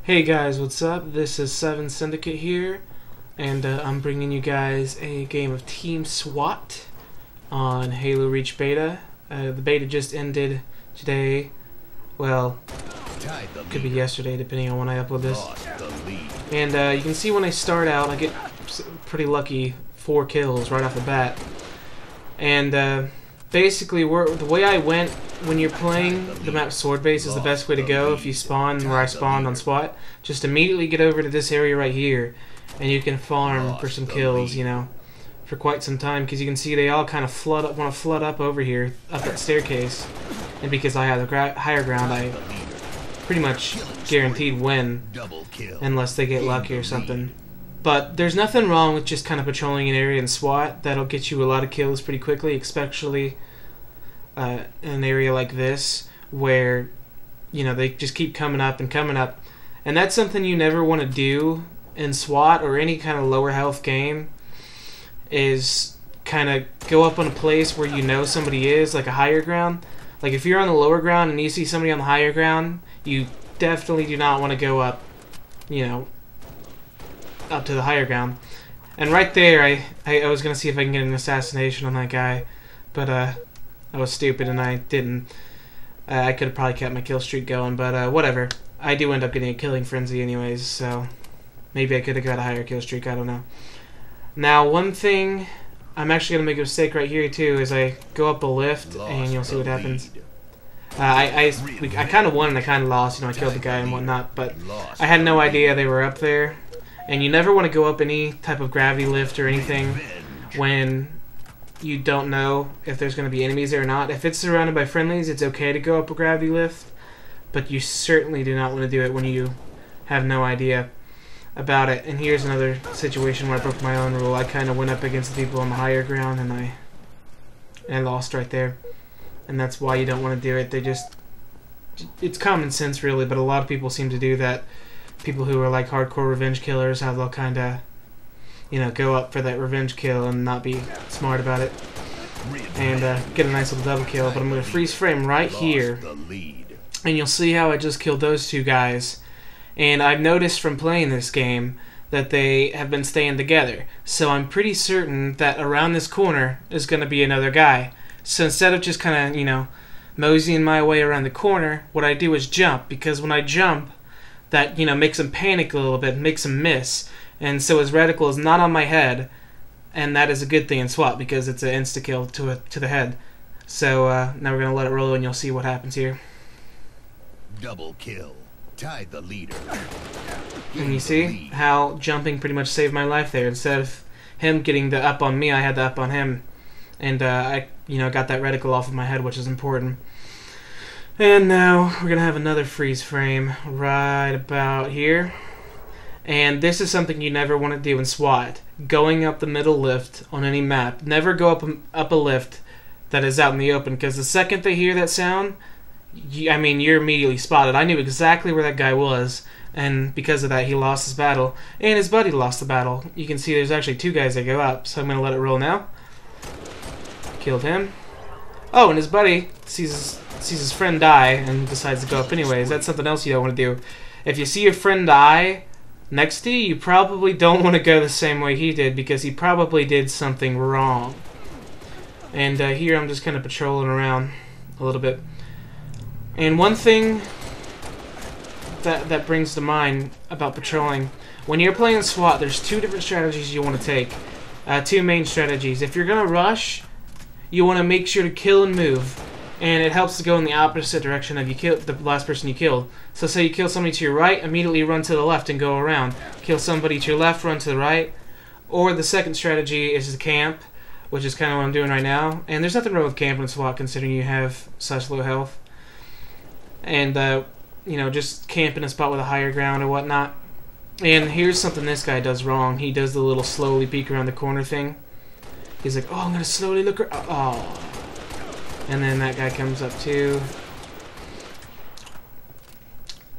Hey guys, what's up? This is 7 Syndicate here, and I'm bringing you guys a game of Team Swat on Halo Reach Beta. The beta just ended today. Well, could be yesterday depending on when I upload this. And you can see when I start out, I get pretty lucky 4 kills right off the bat. And basically, the way I went when you're playing the map Sword Base is the best way to go. If you spawn where I spawned on Swat, just immediately get over to this area right here, and you can farm for some kills, you know, for quite some time. Because you can see they all kind of want to flood up over here, up that staircase. And because I have the higher ground, I pretty much guaranteed win, unless they get lucky or something. But there's nothing wrong with just kind of patrolling an area in SWAT. That'll get you a lot of kills pretty quickly, especially in an area like this where, you know, they just keep coming up and coming up. And that's something you never want to do in SWAT or any kind of lower health game, is kind of go up on a place where you know somebody is, like a higher ground. Like if you're on the lower ground and you see somebody on the higher ground, you definitely do not want to go up, you know, up to the higher ground. And right there, I was going to see if I can get an assassination on that guy, but I was stupid and I didn't. I could have probably kept my kill streak going, but whatever. I do end up getting a killing frenzy anyways, so maybe I could have got a higher kill streak, I don't know. Now, one thing, I'm actually going to make a mistake right here too, is I go up a lift and you'll see what happens. I kind of won and I kind of lost, you know, I killed the guy and whatnot, but I had no idea they were up there. And you never want to go up any type of gravity lift or anything when you don't know if there's going to be enemies there or not. If it's surrounded by friendlies, it's okay to go up a gravity lift, but you certainly do not want to do it when you have no idea about it. And here's another situation where I broke my own rule. I kind of went up against the people on the higher ground and I lost right there. And that's why you don't want to do it. It's common sense really, but a lot of people seem to do that. People who are like hardcore revenge killers, how they'll kind of, you know, go up for that revenge kill and not be smart about it and get a nice little double kill. But I'm going to freeze frame right here, and you'll see how I just killed those 2 guys. And I've noticed from playing this game that they have been staying together, so I'm pretty certain that around this corner is going to be another guy. So instead of just kind of, you know, moseying my way around the corner, what I do is jump, because when I jump, that, you know, makes him panic a little bit, makes him miss, and so his reticle is not on my head, and that is a good thing in SWAT because it's an insta-kill to the head. So now we're gonna let it roll, and you'll see what happens here. Double kill, tied the leader. And you see how jumping pretty much saved my life there. Instead of him getting the up on me, I had the up on him, and I, you know, got that reticle off of my head, which is important. And now we're going to have another freeze frame right about here. And this is something you never want to do in SWAT. Going up the middle lift on any map. Never go up a lift that is out in the open, because the second they hear that sound, I mean, you're immediately spotted. I knew exactly where that guy was, and because of that he lost his battle. And his buddy lost the battle. You can see there's actually 2 guys that go up, so I'm going to let it roll now. Killed him. Oh, and his buddy sees his friend die and decides to go up anyways. That's something else you don't want to do. If you see your friend die next to you, you probably don't want to go the same way he did, because he probably did something wrong. And here I'm just kind of patrolling around a little bit. And one thing that brings to mind about patrolling, when you're playing SWAT, there's 2 different strategies you want to take. 2 main strategies. If you're going to rush, you want to make sure to kill and move. And it helps to go in the opposite direction of the last person you killed. So say you kill somebody to your right, immediately run to the left and go around. Kill somebody to your left, run to the right. Or the second strategy is to camp, which is kind of what I'm doing right now. And there's nothing wrong with camping in SWAT considering you have such low health. And, you know, just camp in a spot with a higher ground or whatnot. And here's something this guy does wrong. He does the little slowly peek around the corner thing. He's like, oh, I'm going to slowly look around. Oh. And then that guy comes up too.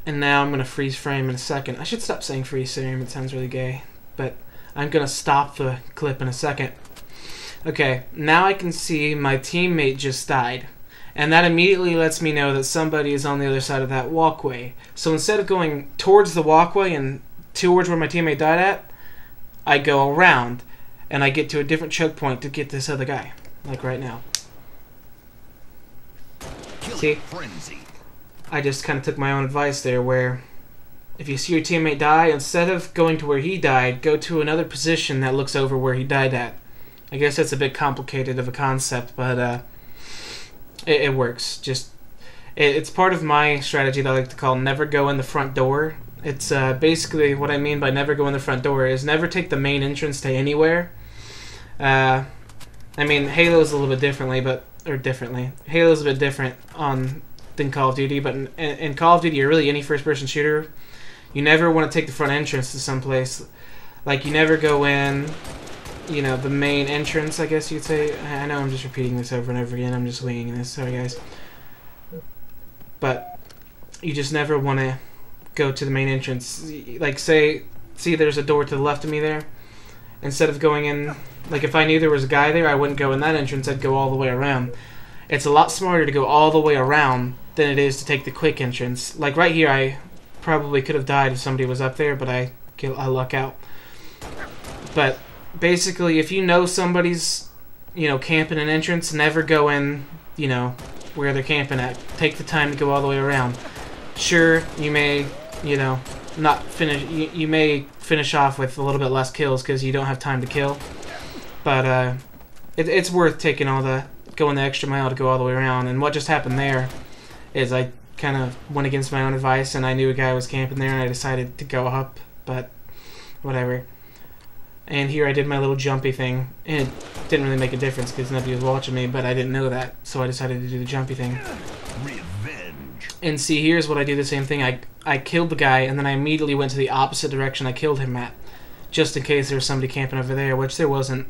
And now I'm going to freeze frame in a second. I should stop saying freeze frame, it sounds really gay. But I'm going to stop the clip in a second. Okay, now I can see my teammate just died. and that immediately lets me know that somebody is on the other side of that walkway. So instead of going towards the walkway and towards where my teammate died at, I go around, and I get to a different choke point to get this other guy, like right now. See? I just kind of took my own advice there, where if you see your teammate die, instead of going to where he died, go to another position that looks over where he died at. I guess that's a bit complicated of a concept, but it works. It's part of my strategy that I like to call never go in the front door. It's basically what I mean by never go in the front door is never take the main entrance to anywhere. I mean, Halo's a little bit differently, Halo's a bit different than Call of Duty, but in Call of Duty, or really any first-person shooter, you never want to take the front entrance to someplace. Like, you never go in, you know, the main entrance, I guess you'd say. I know I'm just repeating this over and over again. I'm just winging this. Sorry, guys. But you just never want to go to the main entrance. Like, see, there's a door to the left of me there. Instead of going in, like, if I knew there was a guy there, I wouldn't go in that entrance. I'd go all the way around. It's a lot smarter to go all the way around than it is to take the quick entrance. Like, right here, I probably could have died if somebody was up there, but I luck out. But basically, if you know somebody's, you know, camping an entrance, never go in, you know, where they're camping at. Take the time to go all the way around. Sure, you may, you know, not finish. You may finish off with a little bit less kills because you don't have time to kill. But it's worth taking going the extra mile to go all the way around. And what just happened there is I kind of went against my own advice, and I knew a guy was camping there, and I decided to go up. But whatever. And here I did my little jumpy thing, and it didn't really make a difference because nobody was watching me, but I didn't know that, so I decided to do the jumpy thing. Revenge. And see, here's what I do the same thing. I killed the guy, and then I immediately went to the opposite direction I killed him at, just in case there was somebody camping over there, which there wasn't.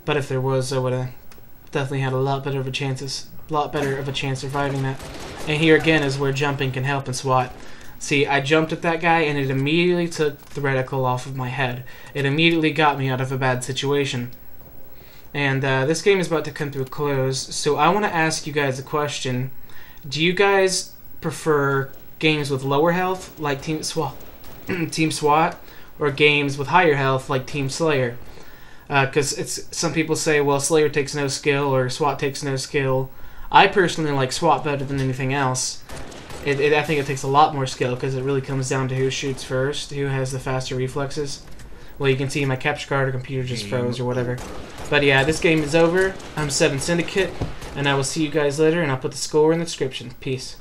But if there was, I would have definitely had a lot better of a chance surviving that. And here again is where jumping can help in SWAT. See, I jumped at that guy, and it immediately took the reticle off of my head. It immediately got me out of a bad situation. And this game is about to come to a close, so I want to ask you guys a question. Do you guys prefer games with lower health, like Team SWAT, or games with higher health, like Team Slayer? Because some people say, well, Slayer takes no skill, or SWAT takes no skill. I personally like SWAT better than anything else. I think it takes a lot more skill because it really comes down to who shoots first, who has the faster reflexes. Well, you can see my capture card or computer just froze or whatever. But yeah, this game is over. I'm 7 Syndicate, and I will see you guys later, and I'll put the score in the description. Peace.